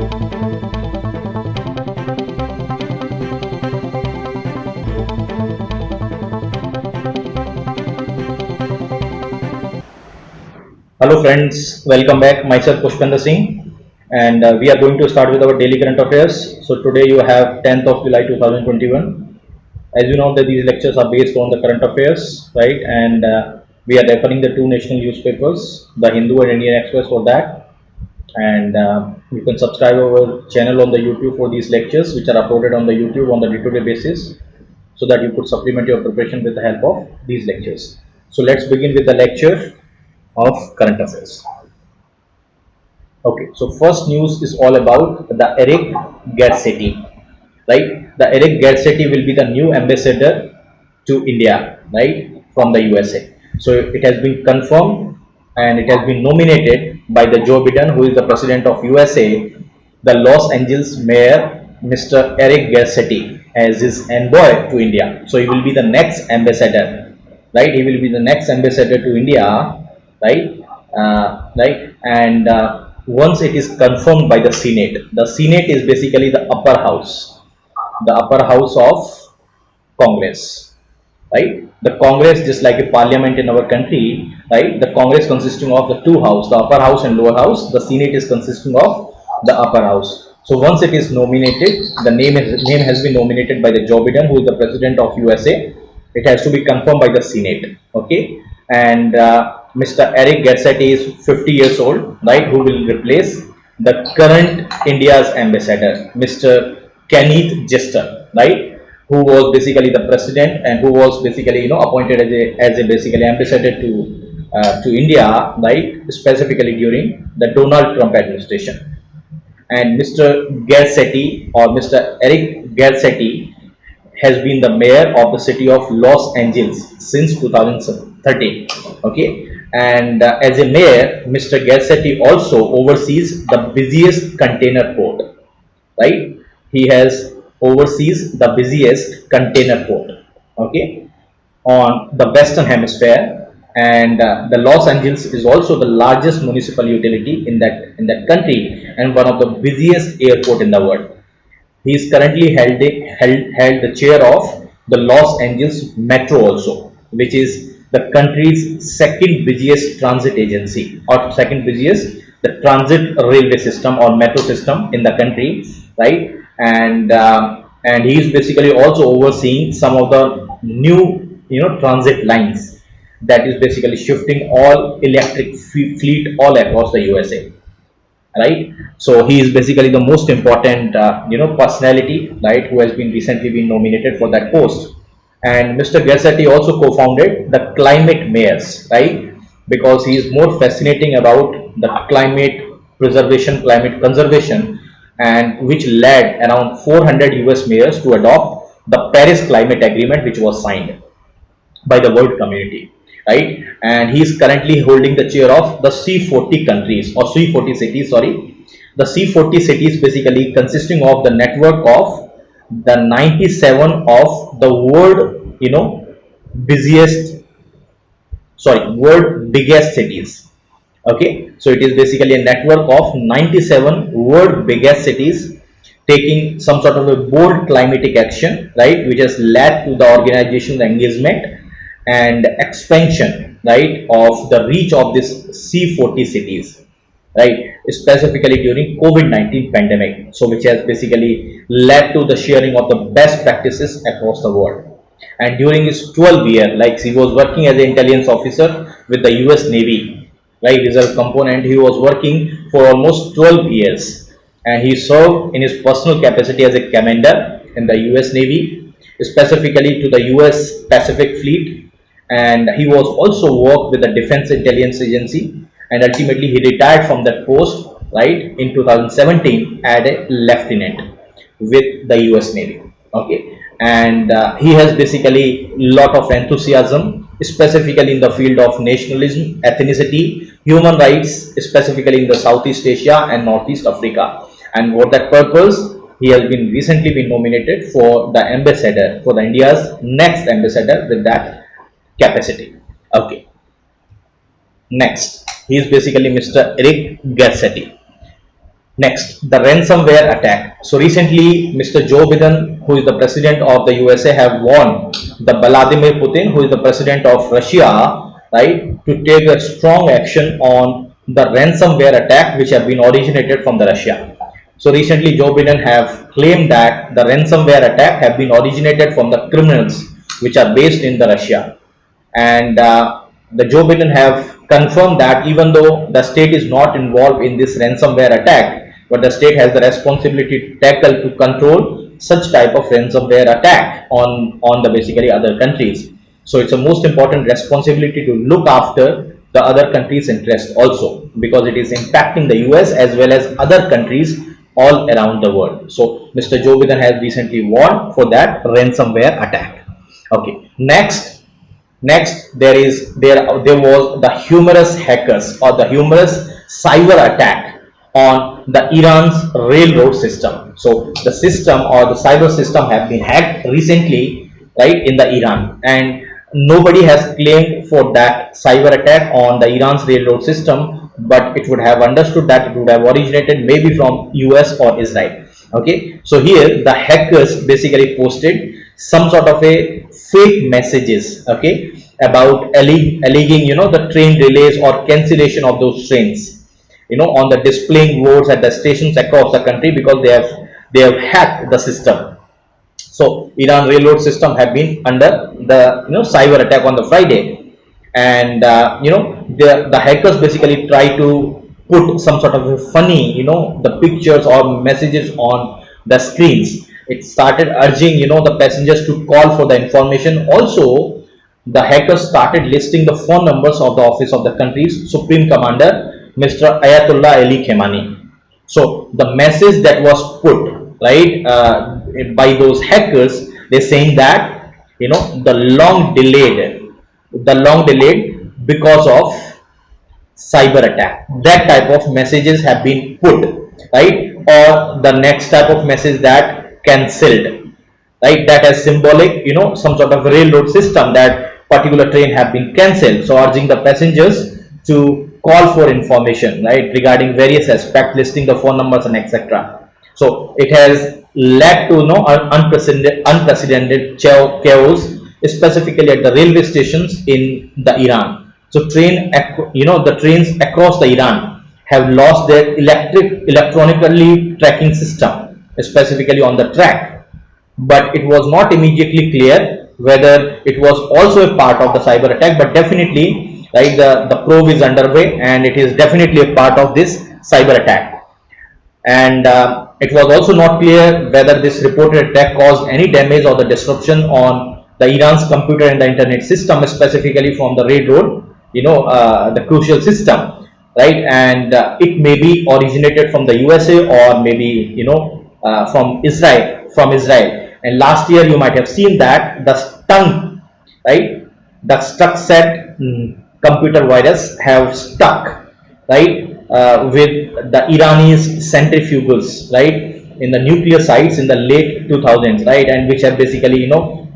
Hello friends, welcome back. Myself Pushpender Singh, and we are going to start with our daily current affairs. So today you have 10th of July 2021. As you know that these lectures are based on the current affairs, right? And we are referring the two national newspapers, the Hindu and Indian Express for that. And you can subscribe our channel on the YouTube for these lectures, which are uploaded on the YouTube on the day-to-day basis, so that you could supplement your preparation with the help of these lectures. So let's begin with the lecture of current affairs. Okay, so first news is all about the Eric Garcetti, right? The Eric Garcetti will be the new ambassador to India, right, from the USA. So it has been confirmed and it has been nominated by the Joe Biden, who is the president of USA, the Los Angeles mayor, Mr. Eric Garcetti, as his envoy to India. So he will be the next ambassador, right? He will be the next ambassador to India, right? Right, and once it is confirmed by the Senate is basically the upper house of Congress, right? The Congress, just like a parliament in our country, right? The Congress consisting of the two houses, the upper house and lower house. The Senate is consisting of the upper house. So once it is nominated, the name has been nominated by the Joe Biden, who is the president of USA. It has to be confirmed by the Senate. Okay, and Mr. Eric Garcetti is 50 years old, right? Who will replace the current India's ambassador, Mr. Kenneth Jester, right? Who was basically the president and who was basically appointed as a basically ambassador to India, right? Specifically during the Donald Trump administration. And Mr. Garcetti or Mr. Eric Garcetti has been the mayor of the city of Los Angeles since 2013. Okay, and as a mayor, Mr. Garcetti also oversees the busiest container port. Right, he has oversees the busiest container port. Okay, on the Western Hemisphere, and the Los Angeles is also the largest municipal utility in that country and one of the busiest airport in the world. He is currently held the chair of the Los Angeles Metro also, which is the country's second busiest transit agency or second busiest the transit railway system or metro system in the country, right? And he is basically also overseeing some of the new transit lines that is basically shifting all electric fleet all across the USA, right? So he is basically the most important personality, right, who has been recently been nominated for that post. And Mr. Garcetti also co-founded the Climate Mayors, right, because he is more fascinating about the climate preservation, climate conservation, and which led around 400 US mayors to adopt the Paris Climate Agreement, which was signed by the world community, right? And he is currently holding the chair of the C40 countries or C40 cities. Sorry, the C40 cities basically consisting of the network of the 97 of the world, busiest, world biggest cities. Okay, so it is basically a network of 97 world biggest cities taking some sort of a bold climatic action, right, which has led to the organization's engagement and expansion, right, of the reach of this C40 cities, right, specifically during COVID-19 pandemic. So which has basically led to the sharing of the best practices across the world. And during his 12 year, like he was working as an intelligence officer with the US Navy, right, reserve component. He was working for almost 12 years, and he served in his personal capacity as a commander in the US Navy, specifically to the US Pacific Fleet. And he was also worked with the Defense Intelligence Agency, and ultimately he retired from that post, right, in 2017 as a lieutenant with the US Navy. Okay, and he has basically lot of enthusiasm, specifically in the field of nationalism, ethnicity, human rights, specifically in the Southeast Asia and Northeast Africa. And for that purpose, he has been recently been nominated for the ambassador, for the India's next ambassador with that capacity. Okay, next, he is basically Mr. Eric Garcetti. Next, the ransomware attack. So recently, Mr. Joe Biden, who is the president of the USA, have warned the Vladimir Putin, who is the president of Russia, right, to take a strong action on the ransomware attack which have been originated from the Russia. So recently, Joe Biden have claimed that the ransomware attack have been originated from the criminals which are based in the Russia, and the Joe Biden have confirmed that even though the state is not involved in this ransomware attack, but the state has the responsibility to tackle to control such type of ransomware attack on the basically other countries. So it's a most important responsibility to look after the other countries' interest also, because it is impacting the US as well as other countries all around the world. So Mr. Joe Biden has recently warned for that ransomware attack. Okay, there was the humorous hackers or the humorous cyber attack on the Iran's railroad system. So the system or the cyber system have been hacked recently, right, in the Iran, and nobody has claimed for that cyber attack on the Iran's railroad system, but it would have understood that it would have originated maybe from US or Israel. Okay, so here the hackers basically posted some sort of a fake messages, okay, about alleging, the train delays or cancellation of those trains, on the displaying boards at the stations across the country, because they have hacked the system. So Iran railroad system have been under the cyber attack on the Friday, and the hackers basically try to put some sort of a funny, the pictures or messages on the screens. It started urging, the passengers to call for the information. Also, the hackers started listing the phone numbers of the office of the country's supreme commander, Mr. Ayatollah Ali Khamenei. So the message that was put, right, by those hackers, they're saying that the long delayed because of cyber attack. That type of messages have been put, right, or the next type of message that cancelled, right, that has symbolic, some sort of railroad system that particular train have been cancelled. So urging the passengers to call for information, right, regarding various aspects, listing the phone numbers and etc. So it has led to unprecedented chaos, specifically at the railway stations in the Iran. So the trains across the Iran have lost their electronically tracking system, specifically on the track. But it was not immediately clear whether it was also a part of the cyber attack. But definitely, right, the probe is underway, and it is definitely a part of this cyber attack. And it was also not clear whether this reported attack caused any damage or the disruption on the Iran's computer and the internet system, specifically from the railroad, the crucial system, right? And it may be originated from the USA or maybe from Israel. And last year you might have seen that the right, the Stuxnet computer virus have stuck, right, with the Iranian centrifuges, right, in the nuclear sites in the late 2000s, right, and which have basically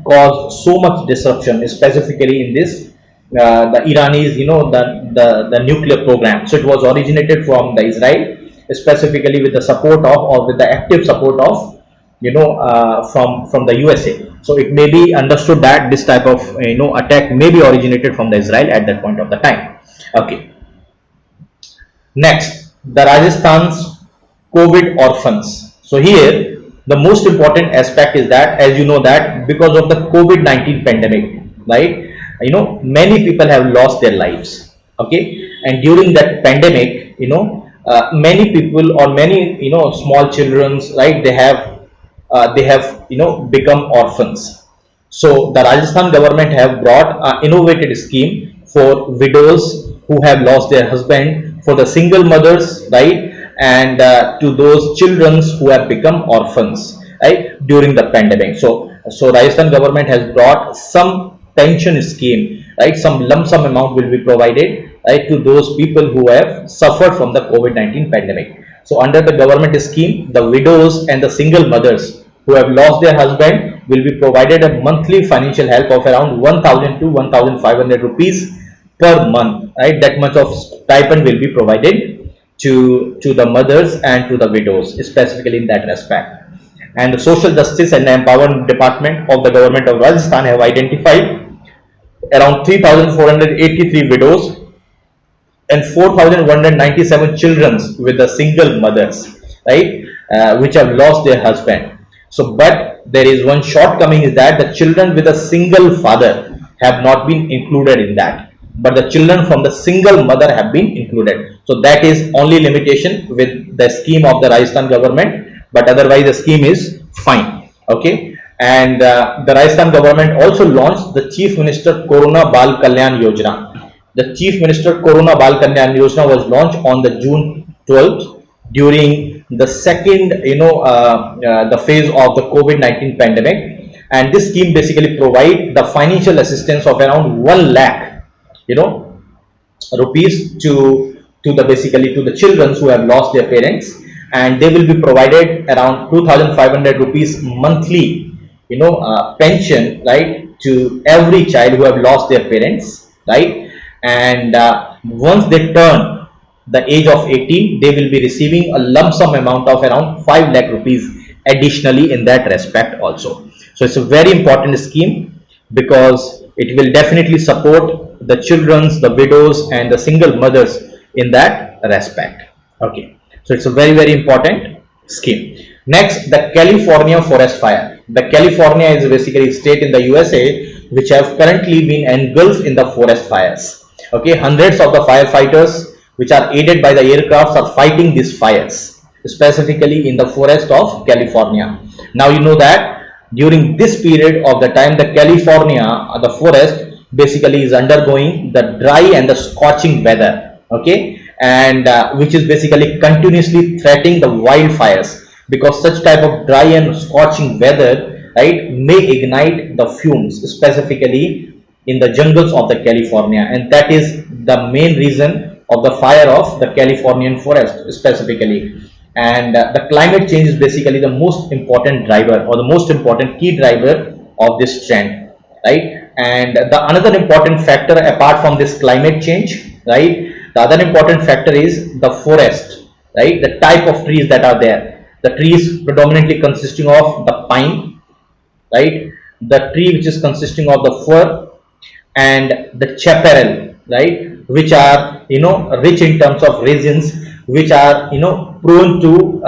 caused so much disruption, specifically in this the Iranis, the nuclear program. So it was originated from the Israel, specifically with the support of, or with the active support of, from the USA. So it may be understood that this type of attack may be originated from the Israel at that point of the time. Okay. Next, the Rajasthan's COVID orphans. So here, the most important aspect is that, as you know, that because of the COVID-19 pandemic, right, many people have lost their lives. Okay, and during that pandemic, many people or many small children, right, they have become orphans. So the Rajasthan government have brought an innovative scheme for widows who have lost their husband, for the single mothers, right, and to those children who have become orphans, right, during the pandemic. So Rajasthan government has brought some pension scheme, right, some lump sum amount will be provided, right, to those people who have suffered from the COVID-19 pandemic. So under the government scheme, the widows and the single mothers who have lost their husband will be provided a monthly financial help of around 1000 to 1500 rupees per month, right. That much of stipend will be provided to the mothers and to the widows, specifically in that respect. And the Social Justice and Empowerment Department of the Government of Rajasthan have identified around 3,483 widows and 4,197 children with the single mothers, right, which have lost their husband. So, but there is one shortcoming is that the children with a single father have not been included in that, but the children from the single mother have been included. So that is only limitation with the scheme of the Rajasthan government, but otherwise the scheme is fine. Okay. And the Rajasthan government also launched the Chief Minister Corona Bal Kalyan Yojana. The Chief Minister Corona Bal Kalyan Yojana was launched on the June 12th during the second, the phase of the COVID-19 pandemic. And this scheme basically provide the financial assistance of around 1 lakh, rupees to the basically to the children who have lost their parents, and they will be provided around 2,500 rupees monthly, pension, right, to every child who have lost their parents, right. And once they turn the age of 18, they will be receiving a lump sum amount of around 5 lakh rupees additionally in that respect also. So it's a very important scheme because it will definitely support the children's, the widows and the single mothers in that respect. Okay, so it's a very, very important scheme. Next, the California forest fire. The California is basically a state in the USA which have currently been engulfed in the forest fires. Okay, hundreds of the firefighters which are aided by the aircrafts are fighting these fires, specifically in the forest of California. Now you know that during this period of the time, the California, the forest basically is undergoing the dry and the scorching weather. Okay, and which is basically continuously threatening the wildfires, because such type of dry and scorching weather, right, may ignite the fumes, specifically in the jungles of the California, and that is the main reason of the fire of the Californian forest specifically. And the climate change is basically the most important driver or the most important key driver of this trend, right. And the another important factor apart from this climate change, right, the other important factor is the forest, right, the type of trees that are there. The trees predominantly consisting of the pine, right, the tree which is consisting of the fir and the chaparral, right, which are rich in terms of resins, which are prone to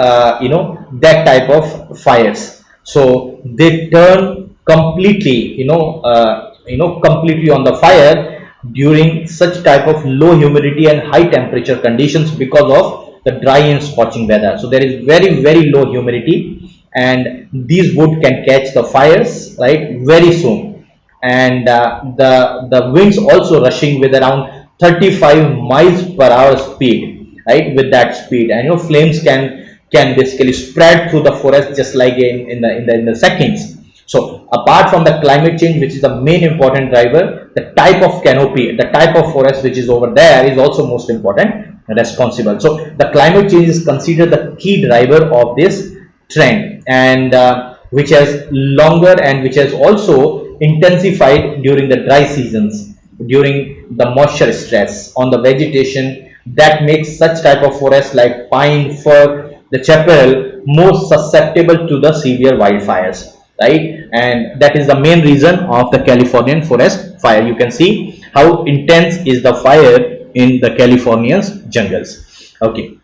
that type of fires. So they turn completely completely on the fire during such type of low humidity and high temperature conditions because of the dry and scorching weather. So there is very, very low humidity, and these wood can catch the fires, right, very soon. And the winds also rushing with around 35 miles per hour speed, right, with that speed, and flames can basically spread through the forest just like in the seconds. So apart from the climate change, which is the main important driver, the type of canopy, the type of forest which is over there is also most important and responsible. So the climate change is considered the key driver of this trend, and which has longer and which has also intensified during the dry seasons, during the moisture stress on the vegetation that makes such type of forest like pine, fir, the chaparral more susceptible to the severe wildfires, right. And that is the main reason of the Californian forest fire. You can see how intense is the fire in the California's jungles. Okay,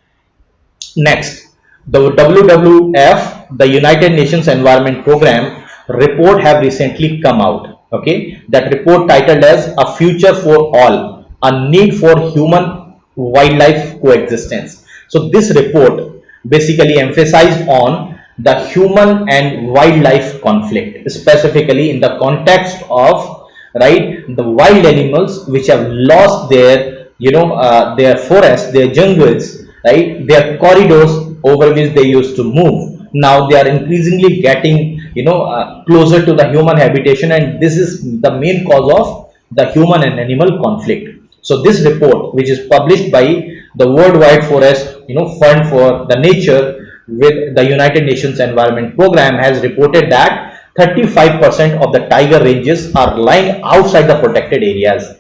next, the WWF, the United Nations Environment Program report have recently come out. Okay, that report titled as A Future for All, a need for human wildlife coexistence. So this report basically emphasized on the human and wildlife conflict, specifically in the context of, right, the wild animals which have lost their their forests, their jungles, right, their corridors over which they used to move. Now they are increasingly getting closer to the human habitation, and this is the main cause of the human and animal conflict. So this report, which is published by the Worldwide Forest Fund for the Nature with the United Nations Environment Program, has reported that 35% of the tiger ranges are lying outside the protected areas,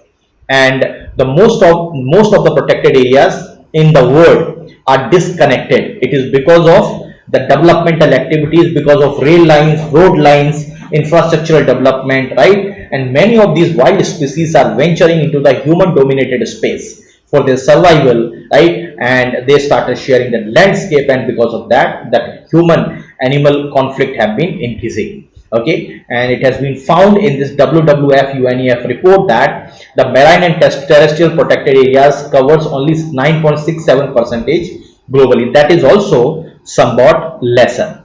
and the most of the protected areas in the world are disconnected. It is because of the developmental activities, because of rail lines, road lines, infrastructural development, right? And many of these wild species are venturing into the human dominated space for their survival, right? And they started sharing the landscape, and because of that, that human animal conflict have been increasing. Okay, and it has been found in this WWF UNEF report that the marine and terrestrial protected areas covers only 9.67 percentage globally. That is also somewhat lesser.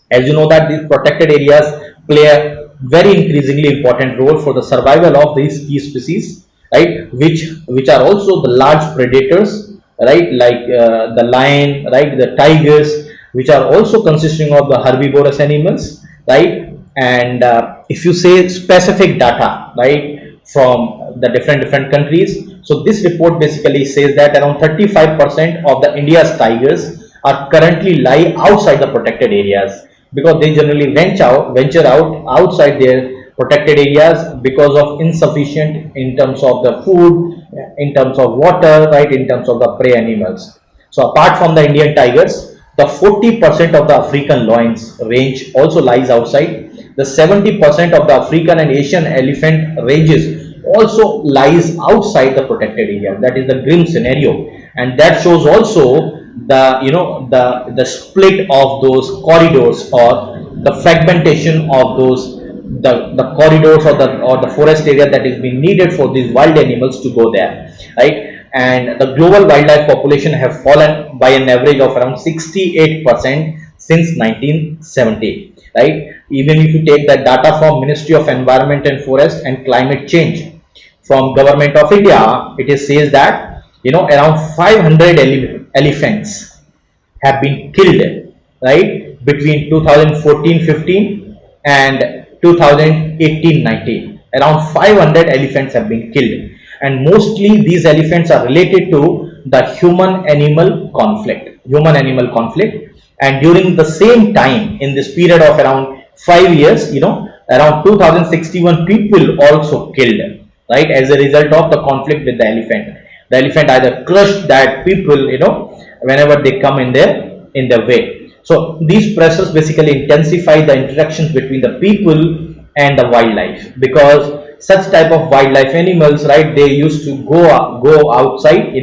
As you know that these protected areas play a very increasingly important role for the survival of these key species, right, which are also the large predators, right, like the lion, right, the tigers, which are also consisting of the herbivorous animals, right. And if you say specific data, right, from the different countries, so this report basically says that around 35% of the India's tigers are currently lie outside the protected areas, because they generally venture out outside their protected areas because of insufficient in terms of the food, in terms of water, right, in terms of the prey animals. So apart from the Indian tigers, the 40% of the African lions range also lies outside. The 70% of the African and Asian elephant ranges also lies outside the protected area. That is the grim scenario, and that shows also the, the split of those corridors, or the fragmentation of those, the corridors, or the forest area that is being needed for these wild animals to go there, right. And the global wildlife population have fallen by an average of around 68% since 1970, right. Even if you take the data from Ministry of Environment and Forest and Climate Change from Government of India, it is says that, around 500 elephants have been killed, right, between 2014-15 and 2018-19. Around 500 elephants have been killed, and mostly these elephants are related to the human animal conflict. And during the same time, in this period of around 5 years, around 2061 people also killed, right, as a result of the conflict with the elephant. The elephant either crushed that people, whenever they come in their way. So these pressures basically intensify the interactions between the people and the wildlife, because such type of wildlife animals, right, they used to go outside,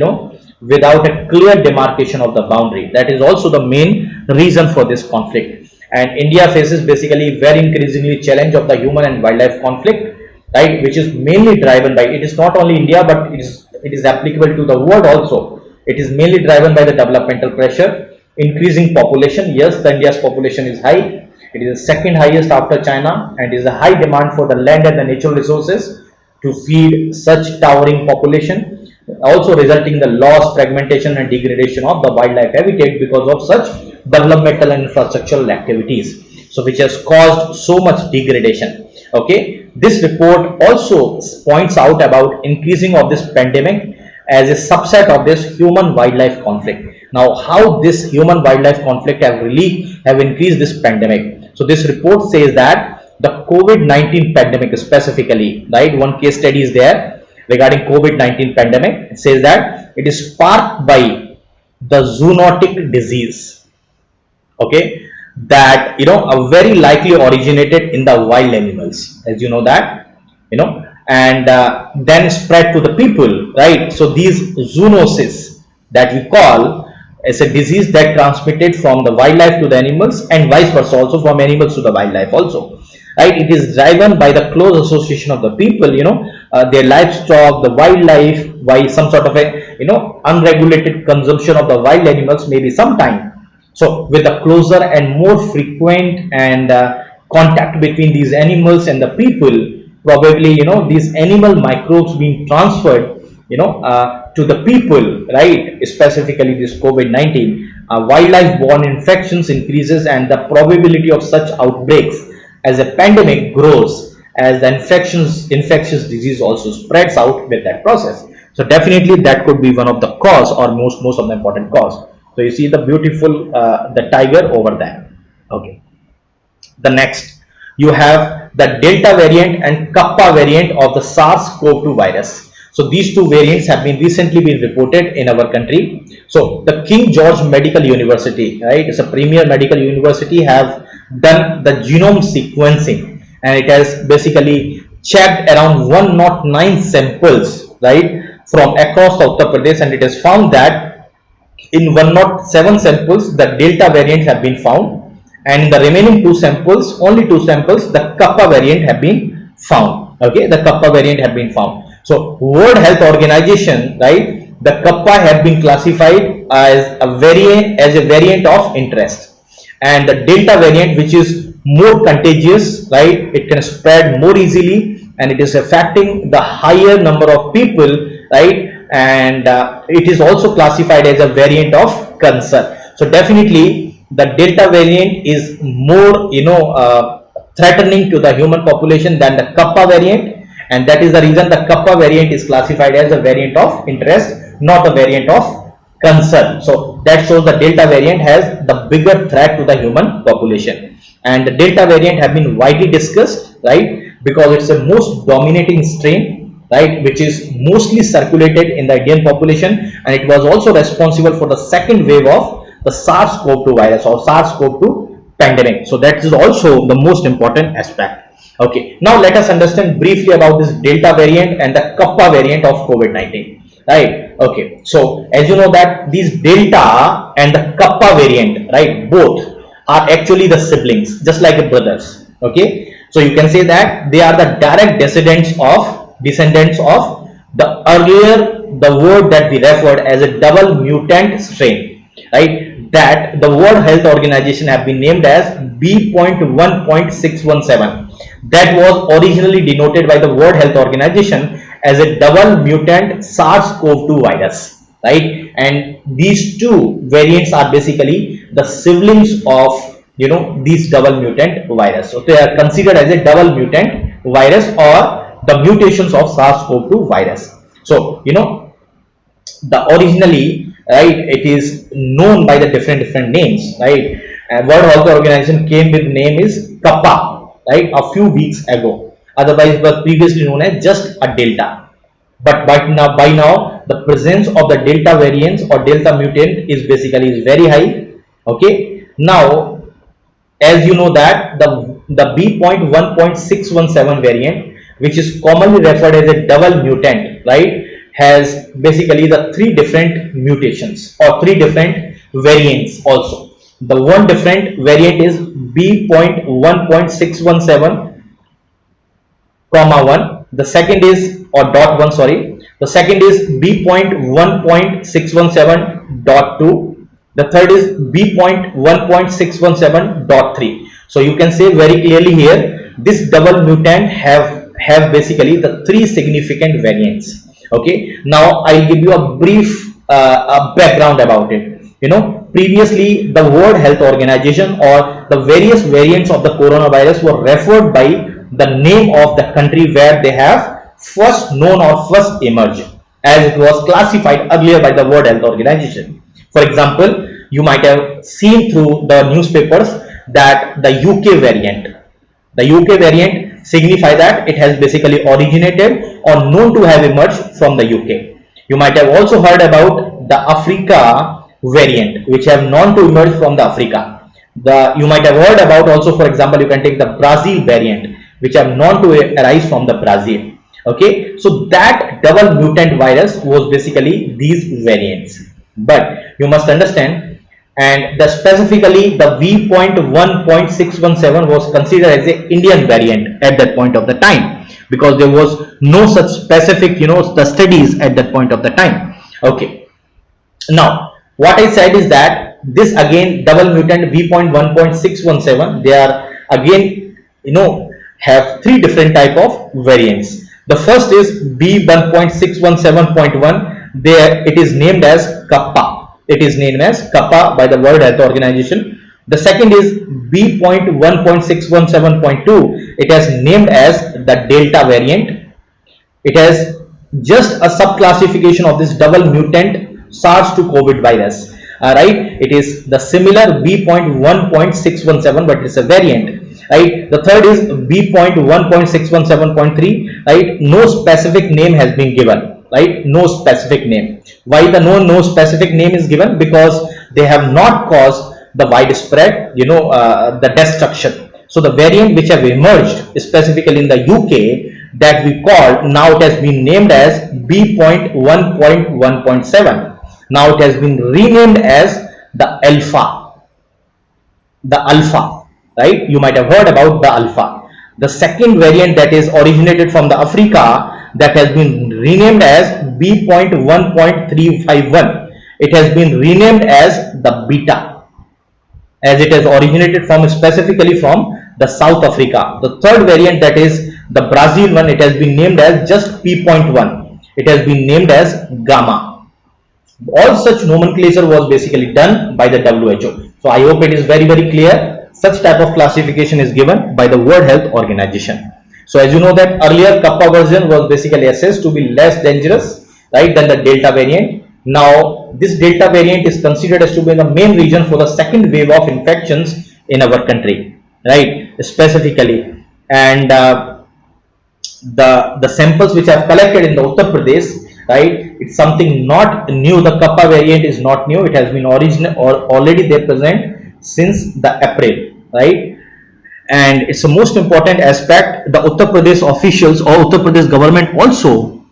without a clear demarcation of the boundary. That is also the main reason for this conflict. And India faces basically very increasingly challenge of the human and wildlife conflict, right, which is mainly driven by, it is not only India, but it is applicable to the world also. It is mainly driven by the developmental pressure, increasing population. Yes, the India's population is high. It is the second highest after China, and is a high demand for the land and the natural resources to feed such towering population, also resulting in the loss, fragmentation, and degradation of the wildlife habitat because of such developmental and infrastructural activities. So which has caused so much degradation. Okay, this report also points out about increasing of this pandemic as a subset of this human wildlife conflict. Now, how this human wildlife conflict have increased this pandemic? So this report says that the COVID-19 pandemic specifically, right, one case study is there regarding COVID-19 pandemic. It says that it is sparked by the zoonotic disease, okay, that, very likely originated in the wild animals, as you know that, and then spread to the people, right. So these zoonosis that we call as a disease that transmitted from the wildlife to the animals, and vice versa, also from animals to the wildlife also, right. It is driven by the close association of the people, their livestock, the wildlife, by some sort of a, unregulated consumption of the wild animals, maybe sometime. So with the closer and more frequent and contact between these animals and the people, probably, these animal microbes being transferred, to the people, right, specifically this COVID-19, wildlife borne infections increases, and the probability of such outbreaks as a pandemic grows as the infectious disease also spreads out with that process. So definitely that could be one of the cause, or most of the important cause. So you see the beautiful the tiger over there. Okay. The next, you have the Delta variant and Kappa variant of the SARS-CoV-2 virus. So these two variants have been recently been reported in our country. So the King George Medical University, right, it's a premier medical university, have done the genome sequencing, and it has basically checked around 109 samples, right, from across Uttar Pradesh, and it has found that in 107 samples the Delta variant have been found, and in the remaining two samples, only two samples, the Kappa variant have been found. Okay, the Kappa variant have been found. So World Health Organization, right, the Kappa have been classified as a variant of interest, and the Delta variant, which is more contagious, right, it can spread more easily, and it is affecting the higher number of people, right, and it is also classified as a variant of concern. So definitely the Delta variant is more, threatening to the human population than the Kappa variant, and that is the reason the Kappa variant is classified as a variant of interest, not a variant of concern. So that shows the Delta variant has the bigger threat to the human population, and the Delta variant have been widely discussed, right, because it's the most dominating strain, right, which is mostly circulated in the Indian population, and it was also responsible for the second wave of the SARS-CoV-2 virus or SARS-CoV-2 pandemic. So that is also the most important aspect. Okay, now let us understand briefly about this Delta variant and the Kappa variant of COVID-19, right? Okay, so as you know that these Delta and the Kappa variant, right, both are actually the siblings, just like brothers. Okay, so you can say that they are the direct descendants of the earlier, the word that we referred as a double mutant strain, right, that the World Health Organization have been named as B.1.617. that was originally denoted by the World Health Organization as a double mutant SARS-CoV-2 virus, right, and these two variants are basically the siblings of these double mutant virus. So they are considered as a double mutant virus or the mutations of SARS-CoV-2 virus. So the originally, right, it is known by the different names, right, and World Health Organization came with name is Kappa, right, a few weeks ago. Otherwise it was previously known as just a Delta. But by now the presence of the Delta variants or Delta mutant is very high. Okay, now as you know that the B.1.617 variant, which is commonly referred as a double mutant, right, has basically the three different mutations or three different variants also. The one different variant is B.1.617, 1. The second is .1, sorry. The second is B.1.617.2. The third is B.1.617.3. So you can say very clearly here, this double mutant have basically the three significant variants. Okay, now I'll give you a brief background about it. Previously the World Health Organization or the various variants of the coronavirus were referred by the name of the country where they have first known or first emerged, as it was classified earlier by the World Health Organization. For example, you might have seen through the newspapers that the UK variant signify that it has basically originated or known to have emerged from the UK. You might have also heard about the Africa variant, which have known to emerge from the Africa. You might have heard about also, for example, you can take the Brazil variant, which have known to arise from the Brazil. Okay, so that double mutant virus was basically these variants. But you must understand, and specifically the V.1.617 was considered as an Indian variant at that point of the time, because there was no such specific the studies at that point of the time. Okay, now what I said is that this again double mutant V.1.617, they are again have three different type of variants. The first is B.1.617.1. there it is named as Kappa. It is named as Kappa by the World Health Organization. The second is B.1.617.2. it has named as the Delta variant. It has just a subclassification of this double mutant SARS-2 COVID virus. Right, it is the similar B.1.617, but it's a variant. Right, the third is B.1.617.3. right, no specific name has been given. right? No specific name. Why the no specific name is given? Because they have not caused the widespread, the destruction. So the variant which have emerged specifically in the UK, that we call, now it has been named as B.1.1.7. Now it has been renamed as the alpha, right? You might have heard about the alpha. The second variant that is originated from the Africa, that has been renamed as B.1.351. It has been renamed as the beta, as it has originated from specifically from the South Africa. The third variant, that is the Brazil one, it has been named as just P.1. It has been named as gamma. All such nomenclature was basically done by the WHO. So I hope it is very clear. Such type of classification is given by the World Health Organization. So as you know that earlier Kappa version was basically assessed to be less dangerous, right, than the Delta variant. Now this Delta variant is considered as to be the main reason for the second wave of infections in our country, right, specifically. And the samples which I have collected in the Uttar Pradesh, right, it's something not new. The Kappa variant is not new. It has been original or already there present since the April, right? And it's the most important aspect. The Uttar Pradesh officials or Uttar Pradesh government also,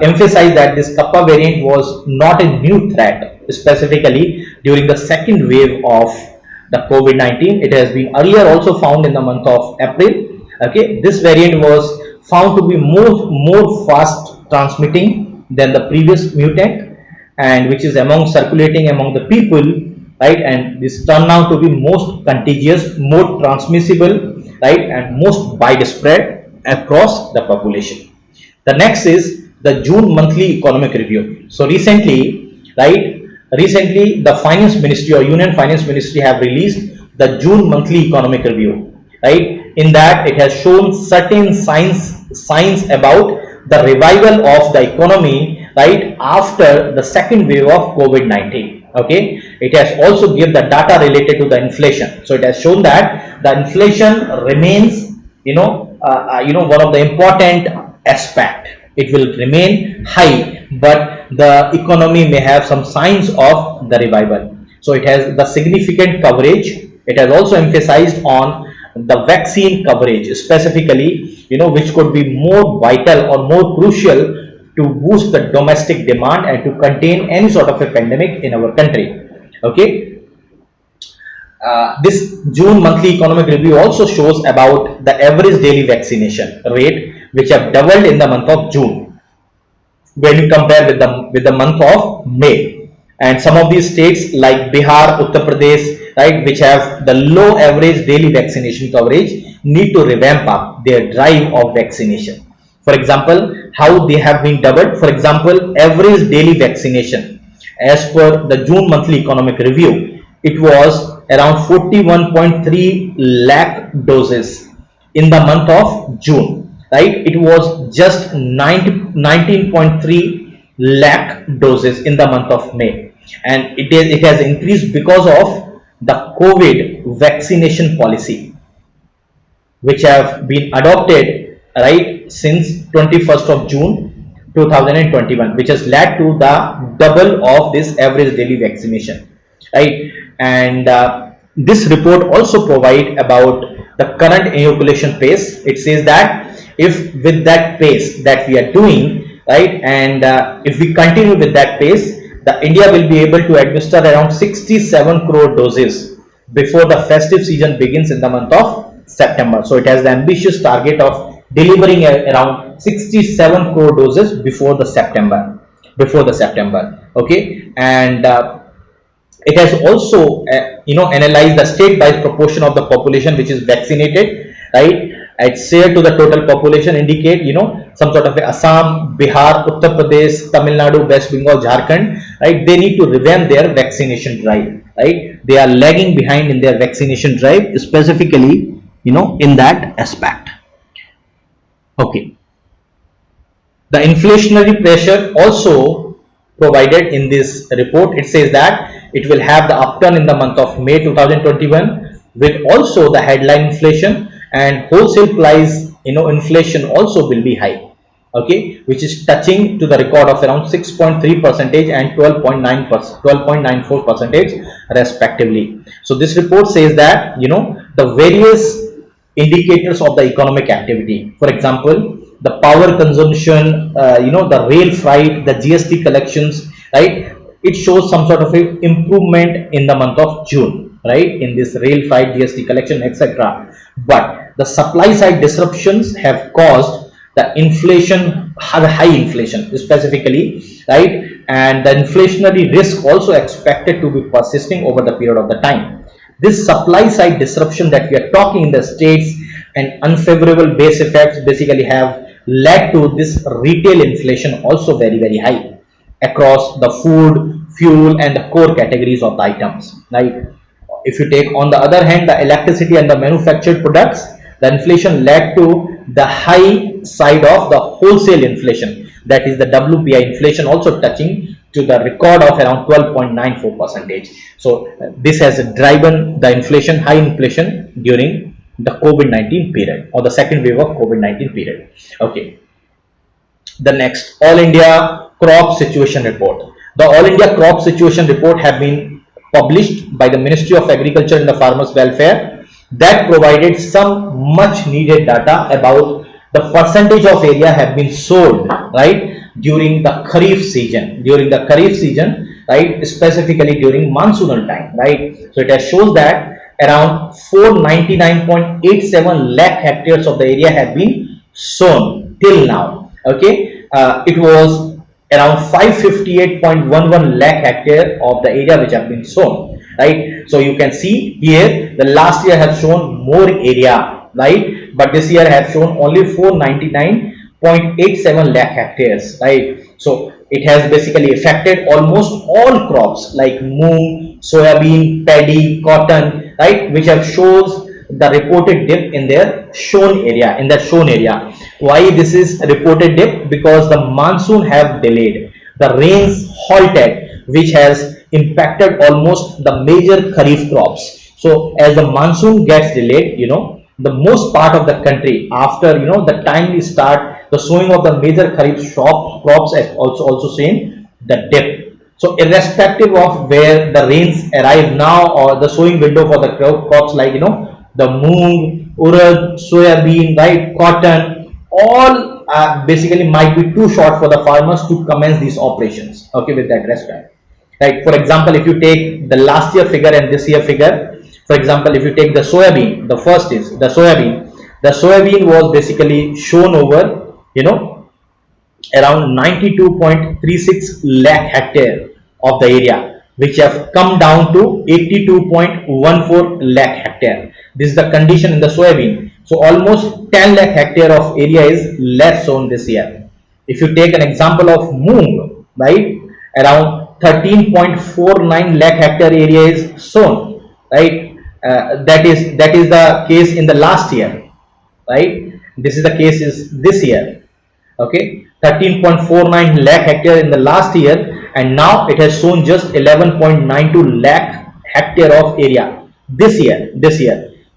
emphasize that this Kappa variant was not a new threat, specifically during the second wave of the COVID-19. It has been earlier also found in the month of April. Okay, this variant was found to be more fast transmitting than the previous mutant, and which is circulating among the people, right? And this turned out to be most contagious, more transmissible, right, and most widespread across the population. The next is the June monthly economic review. So recently, the finance ministry or union finance ministry have released the June monthly economic review, right? In that it has shown certain signs about the revival of the economy, right, after the second wave of COVID-19. Okay, it has also given the data related to the inflation. So it has shown that the inflation remains, one of the important aspect. It will remain high, but the economy may have some signs of the revival. So it has the significant coverage. It has also emphasized on the vaccine coverage specifically, which could be more vital or more crucial to boost the domestic demand and to contain any sort of a pandemic in our country. Okay, this June monthly economic review also shows about the average daily vaccination rate, which have doubled in the month of June when you compare with the month of May. And some of these states like Bihar, Uttar Pradesh, right, which have the low average daily vaccination coverage, need to revamp up their drive of vaccination. For example, how they have been doubled. For example, average daily vaccination as per the June monthly economic review, it was around 41.3 lakh doses in the month of June, right? It was just 19.3 lakh doses in the month of May, and it has increased because of the COVID vaccination policy, which have been adopted, right, since 21st of June 2021, which has led to the double of this average daily vaccination, right? And this report also provide about the current inoculation pace. It says that if with that pace that we are doing, right, and if we continue with that pace, the India will be able to administer around 67 crore doses before the festive season begins in the month of September. So it has the ambitious target of delivering around 67 crore doses before the September. Okay, and it has also analyzed the state-wise proportion of the population which is vaccinated, right? It's share to the total population indicate some sort of Assam, Bihar, Uttar Pradesh, Tamil Nadu, West Bengal, Jharkhand, right? They need to revamp their vaccination drive, right? They are lagging behind in their vaccination drive, specifically in that aspect. Okay, the inflationary pressure also provided in this report. It says that it will have the upturn in the month of May 2021 with also the headline inflation, and wholesale price inflation also will be high. okay, which is touching to the record of around 6.3 percentage and 12.94 percentage respectively. So this report says that, the various indicators of the economic activity, for example, the power consumption, the rail freight, the GST collections, right, it shows some sort of a improvement in the month of June, right, in this rail freight, GST collection, etc. But the supply side disruptions have caused the inflation, the high inflation specifically, right, and the inflationary risk also expected to be persisting over the period of the time. This supply side disruption that we are talking in the states and unfavorable base effects basically have led to this retail inflation also very high across the food, fuel, and the core categories of the items. Right? If you take on the other hand the electricity and the manufactured products, the inflation led to the high side of the wholesale inflation, that is the WPI inflation, also touching to the record of around 12.94 percentage. So this has driven the inflation, high inflation during the COVID-19 period or the second wave of COVID-19 period. Okay, the next, All India Crop Situation Report. The All India Crop Situation Report have been published by the Ministry of Agriculture and the Farmers Welfare that provided some much needed data about the percentage of area have been sold, right, during the Kharif season, right, specifically during monsoonal time, right. So it shows that around 499.87 lakh hectares of the area have been sown till now. Okay, it was around 558.11 lakh hectare of the area which have been sown, right. So you can see here the last year have shown more area, right, but this year have shown only 499.87 lakh hectares, right. So it has basically affected almost all crops like moong, soybean, paddy, cotton, right, which have shows the reported dip in their shown area, Why this is reported dip? Because the monsoon have delayed, the rains halted, which has impacted almost the major kharif crops. So as the monsoon gets delayed, the most part of the country, after the time we start the sowing of the major kharif crops, has also seen the dip. So irrespective of where the rains arrive now or the sowing window for the crops like the moong, urad, soybean, right, cotton, all basically might be too short for the farmers to commence these operations. Okay, with that respect, right. For example, if you take the last year figure and this year figure, for example, if you take the soybean, the first is the soybean was basically shown over around 92.36 lakh hectare of the area, which have come down to 82.14 lakh hectare. This is the condition in the soybean. So almost 10 lakh hectare of area is less sown this year. If you take an example of moong, right, around 13.49 lakh hectare area is sown, right. That is the case in the last year, right. This is the case is this year. Okay, 13.49 lakh hectare in the last year, and now it has sown just 11.92 lakh hectare of area this year.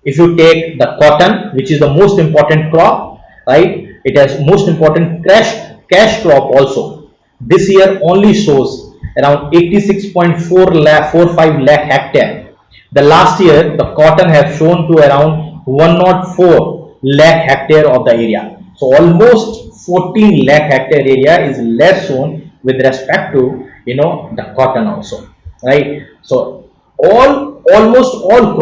If you take the cotton, which is the most important crop, right, it has most important cash crop also, this year only shows around 86.45 lakh hectare. The last year the cotton have shown to around 104 lakh hectare of the area. So almost 14 lakh hectare area is less sown with respect to the cotton also, right. So almost all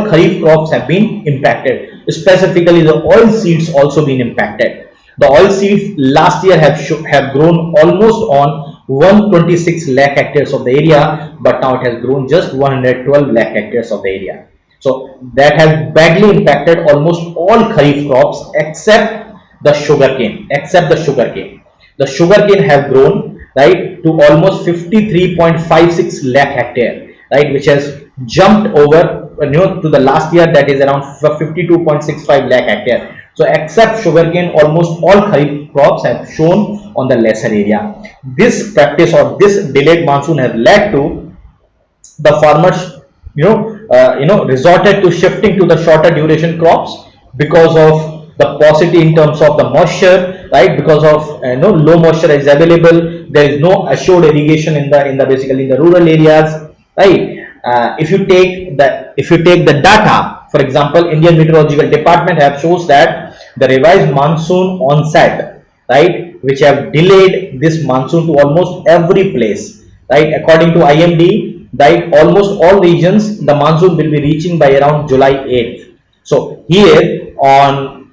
kharif crops have been impacted. Specifically the oil seeds also been impacted. The oil seeds last year have grown almost on 126 lakh hectares of the area, but now it has grown just 112 lakh hectares of the area. So that has badly impacted almost all kharif crops except the sugarcane. The sugarcane have grown, right, to almost 53.56 lakh hectare, right, which has jumped over to the last year, that is around 52.65 lakh hectare. So except sugarcane, almost all kharif crops have shown on the lesser area. This practice or this delayed monsoon has led to the farmers resorted to shifting to the shorter duration crops because of the paucity in terms of the moisture, right? Because of no low moisture is available, there is no assured irrigation in the basically in the rural areas, right? If you take the data, for example, Indian Meteorological Department have shows that the revised monsoon onset, right, which have delayed this monsoon to almost every place, right? According to IMD, right, almost all regions the monsoon will be reaching by around July 8th. So here on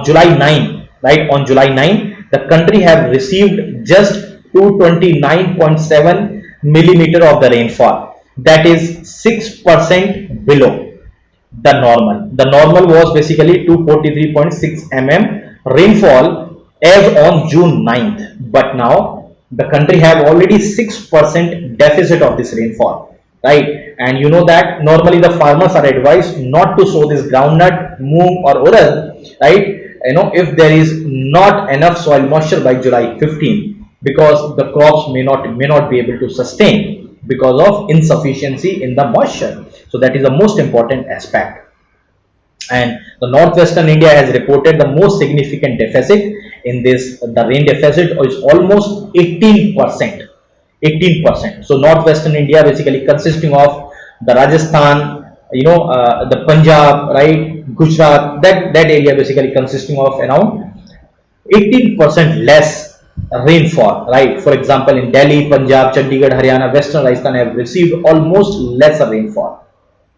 July 9, right, on July 9, the country have received just 229.7 millimeter of the rainfall. That is 6% below the normal. The normal was basically 243.6 mm rainfall as on June 9th. But now the country have already 6% deficit of this rainfall, right? And you know that normally the farmers are advised not to sow this groundnut, moong or urad, right? If there is not enough soil moisture by July 15, because the crops may not be able to sustain because of insufficiency in the moisture. So that is the most important aspect. And the northwestern India has reported the most significant deficit in this. The rain deficit is almost 18%. 18%. So northwestern India basically consisting of the Rajasthan, the Punjab, right, Gujarat, that area basically consisting of around 18% less rainfall, right? For example, in Delhi, Punjab, Chandigarh, Haryana, Western Rajasthan have received almost lesser rainfall.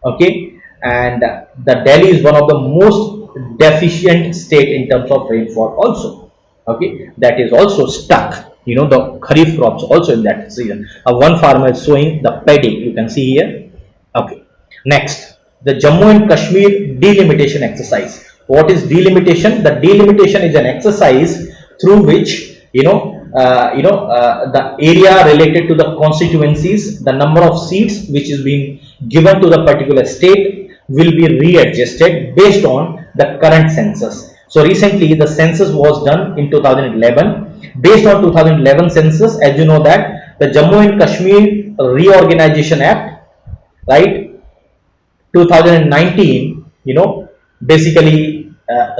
Okay, and the Delhi is one of the most deficient state in terms of rainfall also. Okay, that is also stuck. The kharif crops also in that season. One farmer is sowing the paddy. You can see here. Okay, next, the Jammu and Kashmir delimitation exercise. What is delimitation? The delimitation is an exercise through which the area related to the constituencies, the number of seats which is being given to the particular state will be readjusted based on the current census. So recently the census was done in 2011. Based on 2011 census, as you know that the Jammu and Kashmir Reorganization Act, right, 2019, basically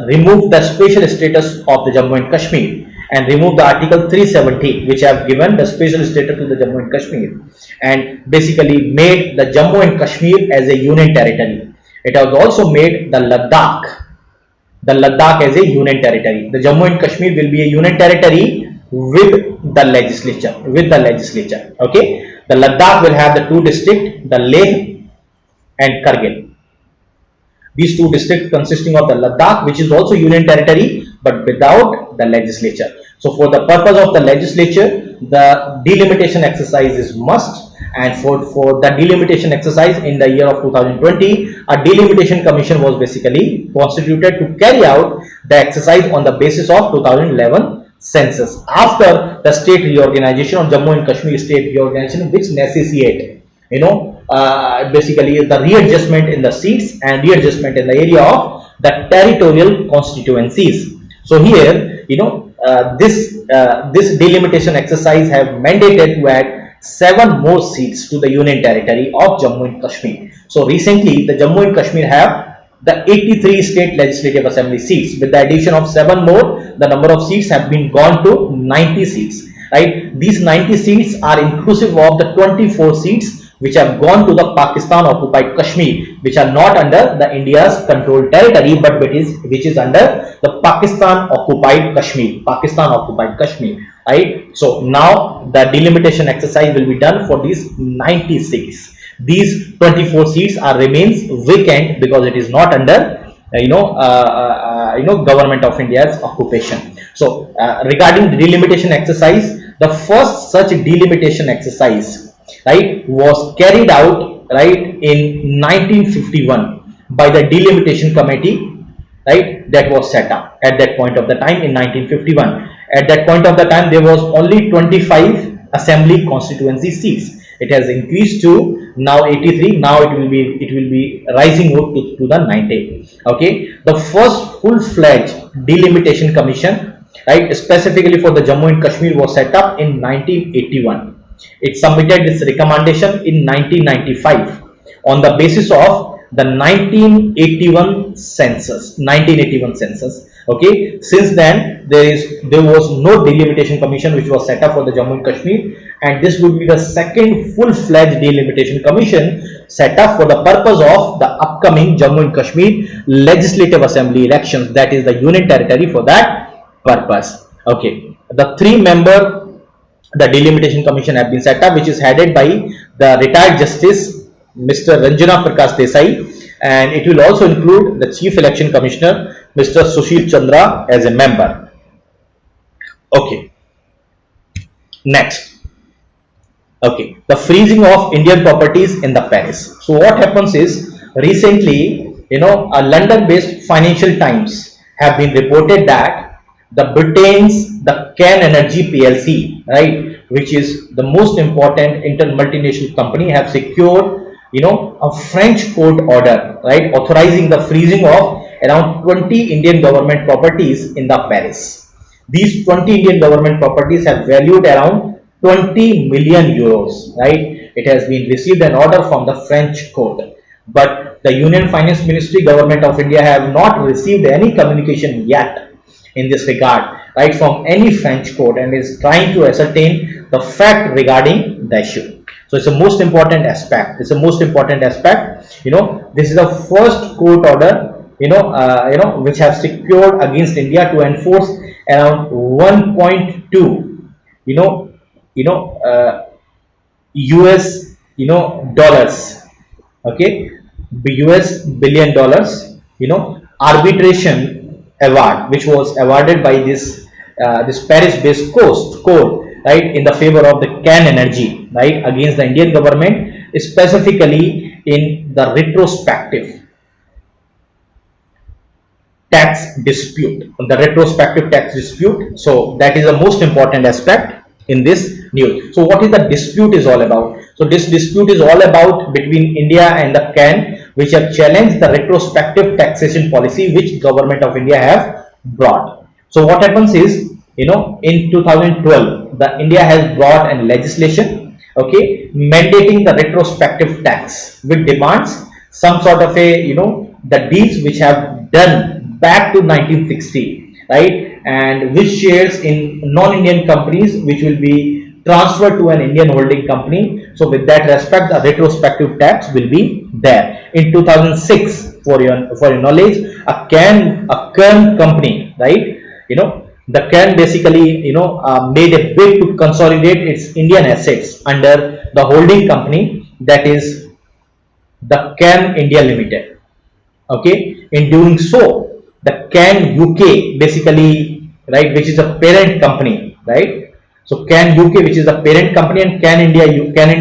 removed the special status of the Jammu and Kashmir and removed the Article 370, which have given the special status to the Jammu and Kashmir, and basically made the Jammu and Kashmir as a union territory. It has also made the Ladakh as a union territory. The Jammu and Kashmir will be a union territory with the legislature. Okay, the Ladakh will have the two districts, the Leh and Kargil. These two districts consisting of the Ladakh, which is also union territory, but without the legislature. So for the purpose of the legislature, the delimitation exercise is must. And for the delimitation exercise in the year of 2020, a delimitation commission was basically constituted to carry out the exercise on the basis of 2011 census. After the state reorganization of Jammu and Kashmir state reorganization, which necessitate, basically the readjustment in the seats and readjustment in the area of the territorial constituencies. So here, this delimitation exercise have mandated to add 7 more seats to the union territory of Jammu and Kashmir. So recently, the Jammu and Kashmir have the 83 state legislative assembly seats. With the addition of 7 more, the number of seats have been gone to 90 seats. Right? These 90 seats are inclusive of the 24 seats which have gone to the Pakistan occupied Kashmir, which are not under the India's controlled territory, but which is under the Pakistan occupied Kashmir. Right? So now the delimitation exercise will be done for these 90 seats. These 24 seats remains vacant because it is not under government of India's occupation. So regarding the delimitation exercise, the first such delimitation exercise, right, was carried out, right, in 1951 by the delimitation committee, right, that was set up at that point of the time in 1951. At that point of the time, there was only 25 assembly constituency seats. It has increased to now 83. Now it will be rising up to the 90. Okay, the first full-fledged delimitation commission, right, specifically for the Jammu and Kashmir, was set up in 1981. It submitted its recommendation in 1995 on the basis of the 1981 census. Okay, since then there was no delimitation commission which was set up for the Jammu and Kashmir, and this would be the second full-fledged delimitation commission set up for the purpose of the upcoming Jammu and Kashmir Legislative Assembly elections, that is the union territory for that purpose. Okay, the three-member the delimitation commission have been set up, which is headed by the retired justice Mr. Ranjana Prakash Desai, and it will also include the chief election commissioner Mr. Sushil Chandra as a member. Okay, next. Okay, the freezing of Indian properties in the Paris. So what happens is, recently, a London-based Financial Times have been reported that the Can Energy PLC, right, which is the most important multinational company, have secured, a French court order, right, authorizing the freezing of around 20 Indian government properties in the Paris. These 20 Indian government properties have valued around 20 million euros, right? It has been received an order from the French court, but the Union Finance Ministry, Government of India, have not received any communication yet in this regard, right, from any French court, and is trying to ascertain the fact regarding the issue. So it's the most important aspect. It's the most important aspect. This is the first court order, which have secured against India to enforce around 1.2, US, dollars, okay, US billion dollars, arbitration award, which was awarded by this Paris-based court, right, in the favor of the Can Energy, right, against the Indian government, specifically in the retrospective tax dispute, the retrospective tax dispute. So that is the most important aspect in this news. So what is the dispute is all about? So this dispute is all about between India and the Can, which have challenged the retrospective taxation policy which Government of India have brought. So what happens is, in 2012, the India has brought a legislation, okay, mandating the retrospective tax, which demands some sort of a, the deeds which have done back to 1960, right, and which shares in non-Indian companies which will be transferred to an Indian holding company. So with that respect, the retrospective tax will be there. In 2006, for your knowledge, a Can company, right, the Can basically, made a bid to consolidate its Indian assets under the holding company, that is the Can India Limited. Okay, in doing so, the Can UK basically, right, which is a parent company, right. So Can UK, which is the parent company, and Can India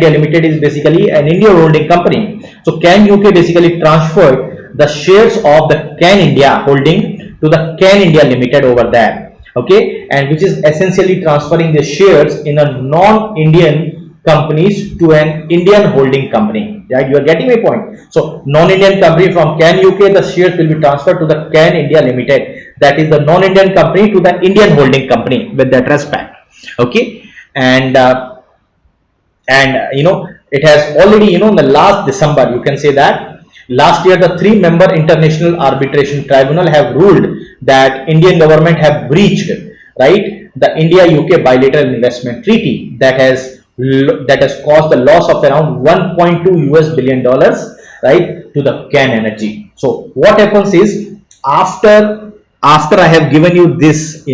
Limited is basically an Indian holding company. So Can UK basically transferred the shares of the Can India holding to the Can India Limited over there, okay, and which is essentially transferring the shares in a non-Indian companies to an Indian holding company. Yeah, you are getting my point. So non-Indian company from Can UK, the shares will be transferred to the Can India Limited, that is the non-Indian company, to the Indian holding company with that respect. Okay, and it has already, in the last December, you can say that last year, the three-member International Arbitration Tribunal have ruled that Indian government have breached, right, the India-UK bilateral investment treaty that has caused the loss of around 1.2 US billion dollars, right, to the Can Energy. So what happens is, after I have given you this,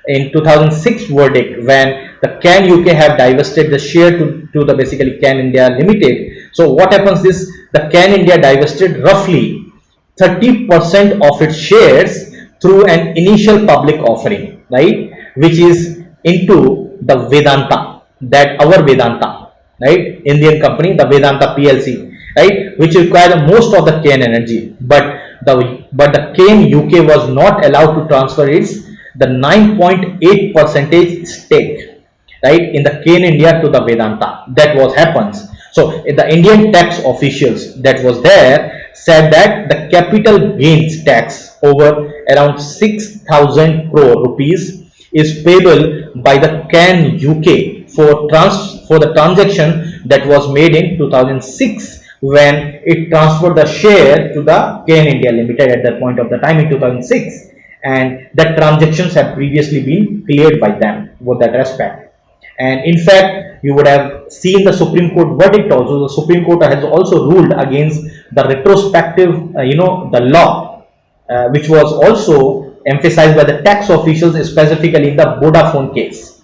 in 2006 verdict, when the Can UK have divested the share to the basically Can India Limited. So what happens is, the Can India divested roughly 30% of its shares through an initial public offering, right, which is into the Vedanta, that our Vedanta, right, Indian company, the Vedanta PLC, right, which required most of the Can Energy, but the Can UK was not allowed to transfer the 9.8% stake, right, in the Can India to the Vedanta. That was happens. So the Indian tax officials that was there said that the capital gains tax over around 6,000 crore rupees is payable by the Can UK for the transaction that was made in 2006, when it transferred the share to the Can India Limited at that point of the time in 2006, and that transactions have previously been cleared by them with that respect. And in fact, you would have seen the Supreme Court verdict also. The Supreme Court has also ruled against the retrospective, the law, which was also emphasized by the tax officials, specifically in the Vodafone case.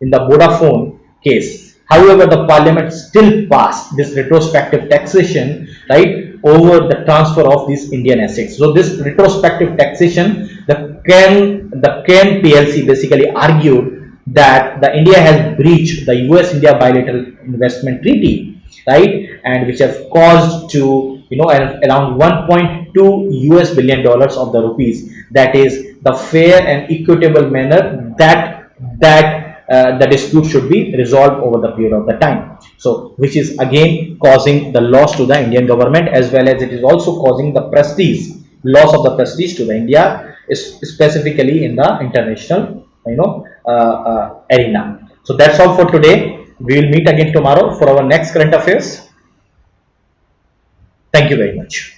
In the Vodafone case, however, the Parliament still passed this retrospective taxation, right, over the transfer of these Indian assets. So this retrospective taxation, the CAN PLC basically argued that the India has breached the US-India bilateral investment treaty, right, and which has caused to around 1.2 US billion dollars of the rupees. That is the fair and equitable manner that the dispute should be resolved over the period of the time. So, which is again causing the loss to the Indian government, as well as it is also causing the prestige, loss of the prestige to the India, specifically in the international, arena. So that's all for today. We will meet again tomorrow for our next current affairs. Thank you very much.